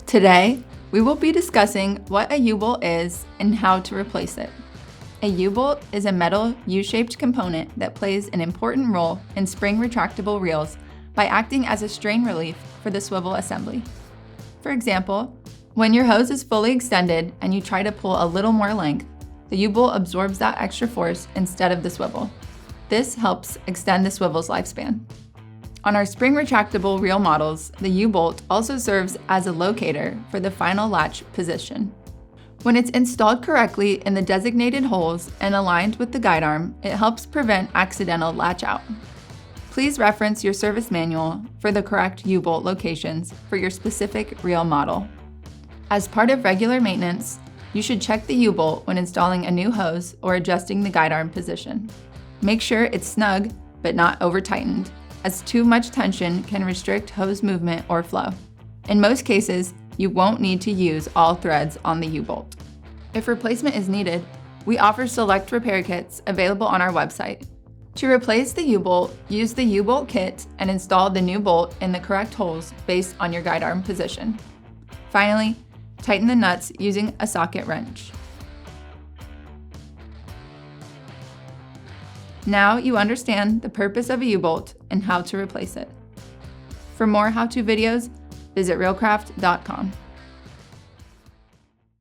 Today, we will be discussing what a U-bolt is and how to replace it. A U-bolt is a metal U-shaped component that plays an important role in spring retractable reels by acting as a strain relief for the swivel assembly. For example, when your hose is fully extended and you try to pull a little more length, the U-bolt absorbs that extra force instead of the swivel. This helps extend the swivel's lifespan. On our spring retractable reel models, the U-bolt also serves as a locator for the final latch position. When it's installed correctly in the designated holes and aligned with the guide arm, it helps prevent accidental latch out. Please reference your service manual for the correct U-bolt locations for your specific reel model. As part of regular maintenance, you should check the U-bolt when installing a new hose or adjusting the guide arm position. Make sure it's snug but not over-tightened, as too much tension can restrict hose movement or flow. In most cases, you won't need to use all threads on the U-bolt. If replacement is needed, we offer select repair kits available on our website. To replace the U-bolt, use the U-bolt kit and install the new bolt in the correct holes based on your guide arm position. Finally, tighten the nuts using a socket wrench. Now you understand the purpose of a U-bolt and how to replace it. For more how-to videos, visit reelcraft.com.